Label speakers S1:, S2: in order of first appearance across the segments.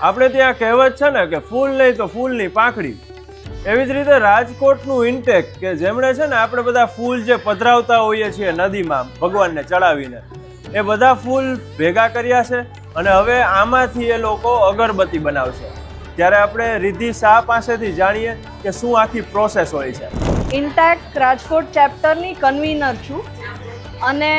S1: આપણે ત્યાં કહેવત છે ને કે ફૂલ નહીં તો ફૂલની પાંખડી, એવી જ રીતે રાજકોટનું ઇન્ટેક કે જેમણે છે ને આપણે બધા ફૂલ જે પધરાવતા હોઈએ છીએ નદીમાં ભગવાનને ચડાવીને, એ બધા ફૂલ ભેગા કર્યા છે અને હવે આમાંથી એ લોકો અગરબત્તી બનાવશે. ત્યારે આપણે રિદ્ધિ શાહ પાસેથી જાણીએ કે શું આખી પ્રોસેસ હોય છે.
S2: ઇન્ટેક રાજકોટ ચેપ્ટરની કન્વીનર છું અને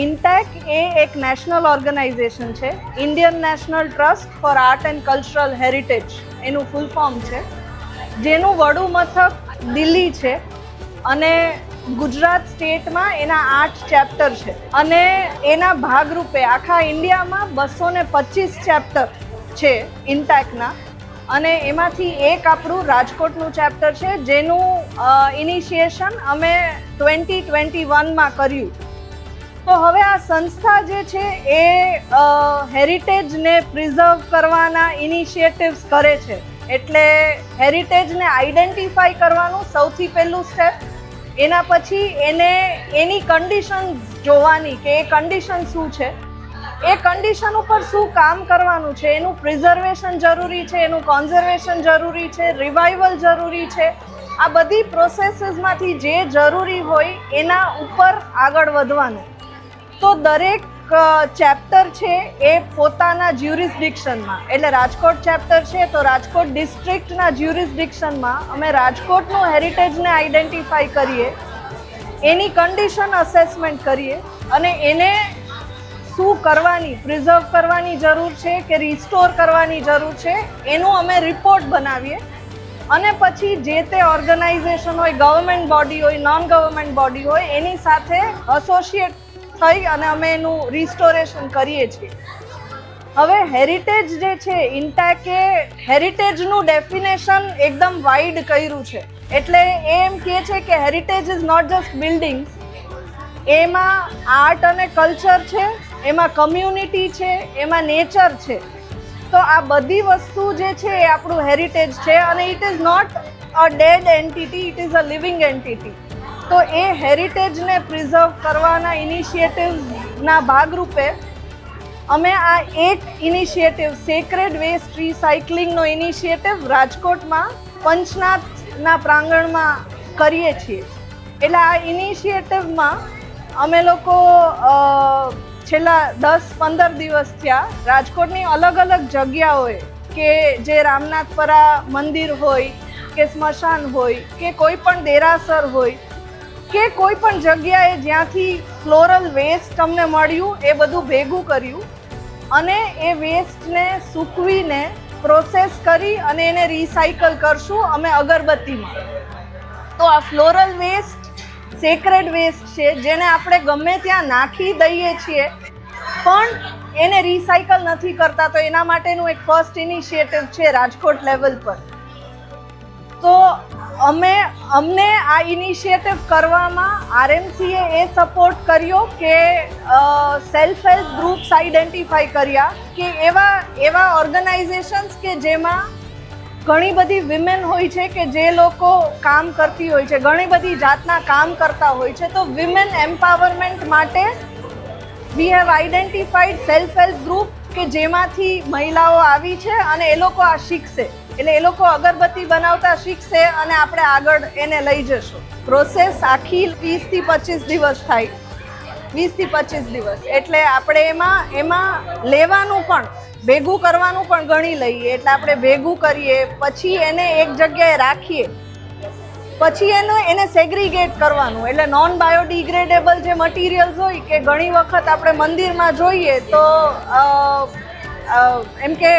S2: ઇન્ટેક એ એક નેશનલ ઓર્ગેનાઇઝેશન છે, Indian national trust for art and cultural heritage એનું ફૂલ ફોર્મ છે, જેનું વડું મથક દિલ્હી છે અને ગુજરાત સ્ટેટમાં એના 8 ચેપ્ટર છે અને એના ભાગરૂપે આખા ઇન્ડિયામાં 225 ચેપ્ટર છે ઇન્ટેકના અને એમાંથી એક આપણું રાજકોટનું ચેપ્ટર છે, જેનું ઇનિશિએશન અમે 2021માં કર્યું. તો હવે આ સંસ્થા જે છે એ હેરિટેજને પ્રિઝર્વ કરવાના ઇનિશિયેટિવ્સ કરે છે. એટલે હેરિટેજને આઈડેન્ટિફાઈ કરવાનું સૌથી પહેલું સ્ટેપ, એના પછી એની કન્ડિશન્સ જોવાની કે એ કન્ડિશન શું છે, એ કન્ડિશન ઉપર શું કામ કરવાનું છે, એનું પ્રિઝર્વેશન જરૂરી છે, એનું કોન્ઝર્વેશન જરૂરી છે, રિવાઇવલ જરૂરી છે. આ બધી પ્રોસેસીસમાંથી જે જરૂરી હોય એના ઉપર આગળ વધવાનું. તો દરેક ચેપ્ટર છે એ પોતાના જ્યુરિસ્ડિક્શનમાં, એટલે રાજકોટ ચેપ્ટર છે તો રાજકોટ ડિસ્ટ્રિક્ટના જ્યુરિસ્ડિક્શનમાં અમે રાજકોટનું હેરિટેજને આઈડેન્ટિફાઈ કરીએ, એની કન્ડિશન અસેસમેન્ટ કરીએ અને એને શું કરવાની, પ્રિઝર્વ કરવાની જરૂર છે કે રિસ્ટોર કરવાની જરૂર છે, એનું અમે રિપોર્ટ બનાવીએ અને પછી જે તે ઓર્ગેનાઇઝેશન હોય, ગવર્મેન્ટ બોડી હોય, નોન ગવર્મેન્ટ બોડી હોય, એની સાથે એસોસિએટ થઈ અને અમે એનું રિસ્ટોરેશન કરીએ છીએ. હવે હેરિટેજ જે છે, ઇન્ટેકે હેરિટેજનું ડેફિનેશન એકદમ વાઇડ કર્યું છે. એટલે એમ કહે છે કે heritage is not just buildings, એમાં આર્ટ અને કલ્ચર છે, એમાં કમ્યુનિટી છે, એમાં નેચર છે. તો આ બધી વસ્તુ જે છે એ આપણું હેરિટેજ છે અને it is not a dead entity, it is a living entity. તો એ હેરિટેજને પ્રિઝર્વ કરવાના ઇનિશિયેટિવ્સના ભાગરૂપે અમે આ એક ઇનિશિયેટિવ સેક્રેડ વેસ્ટ રિસાયકલિંગનો ઇનિશિયેટિવ રાજકોટમાં પંચનાથના પ્રાંગણમાં કરીએ છીએ. એટલે આ ઇનિશિયેટિવમાં અમે લોકો છેલ્લા 10-15 દિવસ થયા રાજકોટની અલગ અલગ જગ્યાઓએ, કે જે રામનાથપરા મંદિર હોય કે સ્મશાન હોય કે કોઈ પણ દેરાસર હોય કે કોઈ પણ જગ્યાએ જ્યાંથી ફ્લોરલ વેસ્ટ અમને મળ્યું, એ બધું ભેગું કર્યું અને એ વેસ્ટને સૂકવીને પ્રોસેસ કરી અને એને રિસાયકલ કરશું અમે અગરબત્તીમાં. તો આ ફ્લોરલ વેસ્ટ સેક્રેડ વેસ્ટ છે, જેને આપણે ગમે ત્યાં નાખી દઈએ છીએ પણ એને રિસાયકલ નથી કરતા. તો એના માટેનું એક ફર્સ્ટ ઇનિશિયેટિવ છે રાજકોટ લેવલ પર. તો અમને આ ઇનિશિયેટિવ કરવામાં આરએમસીએ એ સપોર્ટ કર્યો કે સેલ્ફ હેલ્પ ગ્રુપ્સ આઈડેન્ટિફાઈ કર્યા કે એવા ઓર્ગેનાઇઝેશન્સ કે જેમાં ઘણી બધી વિમેન હોય છે કે જે લોકો કામ કરતી હોય છે, ઘણી બધી જાતના કામ કરતા હોય છે. તો વિમેન એમ્પાવરમેન્ટ માટે we have identified self help group કે જેમાંથી મહિલાઓ આવી છે અને એ લોકો આ શીખશે. એટલે એ લોકો અગરબત્તી બનાવતા શીખશે અને આપણે આગળ એને લઈ જશું. પ્રોસેસ આખી 20 થી 25 દિવસ થાય, 20 થી 25 દિવસ. એટલે આપણે એમાં લેવાનું પણ, ભેગું કરવાનું પણ ગણી લઈએ. એટલે આપણે ભેગું કરીએ, પછી એને એક જગ્યાએ રાખીએ, પછી એને સેગ્રીગેટ કરવાનું. એટલે નોન બાયોડિગ્રેડેબલ જે મટીરિયલ્સ હોય કે ઘણી વખત આપણે મંદિરમાં જોઈએ તો એમ કે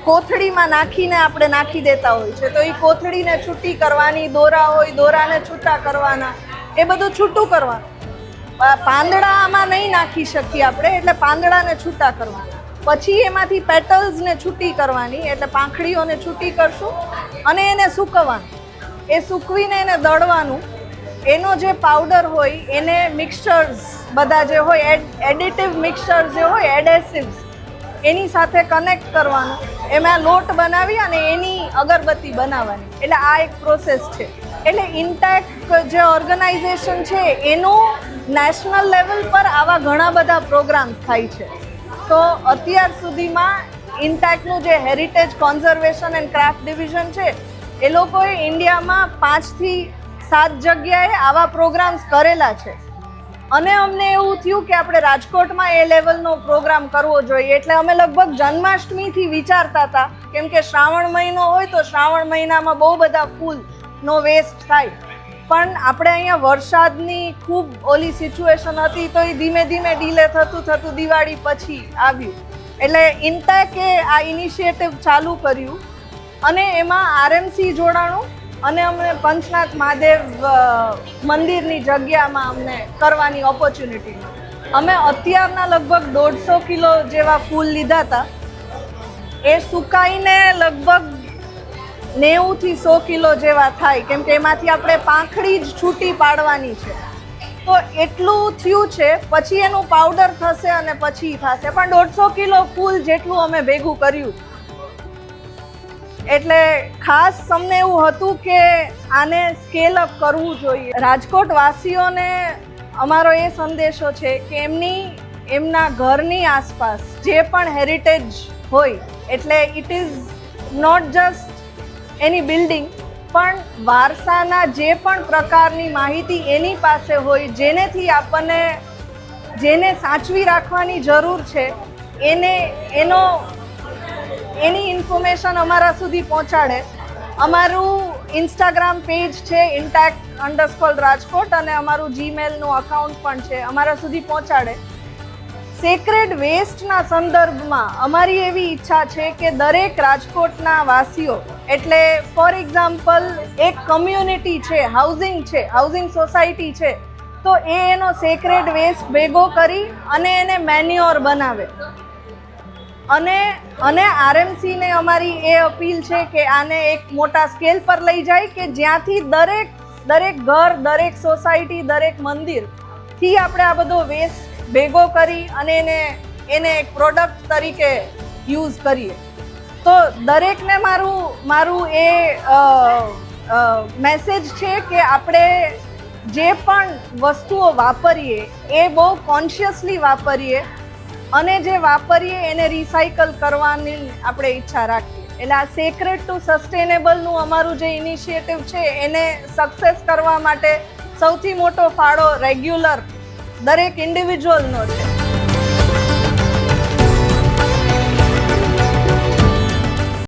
S2: કોથળીમાં નાખીને આપણે નાખી દેતા હોય છે, તો એ કોથળીને છૂટી કરવાની, દોરા હોય દોરાને છૂટા કરવાના, એ બધું છૂટું કરવાનું. પાંદડામાં નહીં નાખી શકીએ આપણે, એટલે પાંદડાને છૂટા કરવાના. પછી એમાંથી પેટલ્સને છૂટી કરવાની, એટલે પાંખડીઓને છૂટી કરશું અને એને સૂકવવાનું. એ સૂકવીને એને દળવાનું. એનો જે પાવડર હોય એને મિક્સચર્સ બધા જે હોય, એડિટિવ મિક્સચર્સ જે હોય, એડેસિવ્સ, એની સાથે કનેક્ટ કરવાનું, એમાં લોટ બનાવી અને એની અગરબત્તી બનાવવાની. એટલે આ એક પ્રોસેસ છે. એટલે ઇન્ટેક જે ઓર્ગેનાઇઝેશન છે એનું નેશનલ લેવલ પર આવા ઘણા બધા પ્રોગ્રામ્સ થાય છે. તો અત્યાર સુધીમાં ઇન્ટેકનું જે heritage conservation and craft division છે એ લોકોએ ઇન્ડિયામાં 5 થી 7 જગ્યાએ આવા પ્રોગ્રામ્સ કરેલા છે અને અમને એવું થયું કે આપણે રાજકોટમાં એ લેવલનો પ્રોગ્રામ કરવો જોઈએ એટલે અમે લગભગ જન્માષ્ટમીથી વિચારતા હતા કેમ કે શ્રાવણ મહિનો હોય તો શ્રાવણ મહિનામાં બહુ બધા ફૂલનો વેસ્ટ થાય પણ આપણે અહીંયા વરસાદની ખૂબ ઓલી સિચ્યુએશન હતી તો એ ધીમે ધીમે ડીલે થતું દિવાળી પછી આવ્યું એટલે ઇન્ટેકે આ ઇનિશિયેટિવ ચાલુ કર્યું અને એમાં આરએમસી જોડાણું અને અમને પંચનાથ મહાદેવ મંદિરની જગ્યામાં અમને કરવાની ઓપોર્ચ્યુનિટી અમે અત્યારના લગભગ 150 કિલો જેવા ફૂલ લીધા હતા એ સુકાઈને લગભગ 90 થી 100 કિલો જેવા થાય કેમ કે એમાંથી આપણે પાંખડી જ છૂટી પાડવાની છે તો એટલું થયું છે પછી એનું પાવડર થશે અને પછી થશે પણ 150 કિલો ફૂલ જેટલું અમે ભેગું કર્યું એટલે ખાસ તમને એવું હતું કે આને સ્કેલ અપ કરવું જોઈએ રાજકોટ વાસીઓને અમારો એ સંદેશો છે કે એમના ઘરની આસપાસ જે પણ હેરિટેજ હોય એટલે ઇટ ઇઝ નોટ જસ્ટ એની બિલ્ડિંગ પણ વારસાના જે પણ પ્રકારની માહિતી એની પાસે હોય જેને સાચવી રાખવાની જરૂર છે એની ઇન્ફોર્મેશન અમારા સુધી પહોંચાડે અમારું ઇન્સ્ટાગ્રામ પેજ છે intact_રાજકોટ અને અમારું જીમેલનું અકાઉન્ટ પણ છે અમારા સુધી પહોંચાડે સેક્રેડ વેસ્ટના સંદર્ભમાં અમારી એવી ઈચ્છા છે કે દરેક રાજકોટના વાસીઓ એટલે ફોર એક્ઝામ્પલ એક કમ્યુનિટી છે હાઉસિંગ સોસાયટી છે તો એનો સેક્રેડ વેસ્ટ ભેગો કરી અને એને મેન્યોર બનાવે અને આરએમસીને અમારી એ અપીલ છે કે આને એક મોટા સ્કેલ પર લઈ જાય કે જ્યાંથી દરેક ઘર દરેક સોસાયટી દરેક મંદિરથી આપણે આ બધો વેસ્ટ ભેગો કરી અને એને એક પ્રોડક્ટ તરીકે યુઝ કરીએ તો દરેકને મારું એ મેસેજ છે કે આપણે જે પણ વસ્તુઓ વાપરીએ એ બહુ કોન્શિયસલી વાપરીએ અને જે વાપરીએ એને રિસાયકલ કરવાની આપણે ઈચ્છા રાખીએ એટલે આ સેક્રેડ ટુ સસ્ટેનેબલનું અમારું જે ઇનિશિયેટિવ છે એને સક્સેસ કરવા માટે સૌથી મોટો ફાળો રેગ્યુલર દરેક ઇન્ડિવિજ્યુઅલનો છે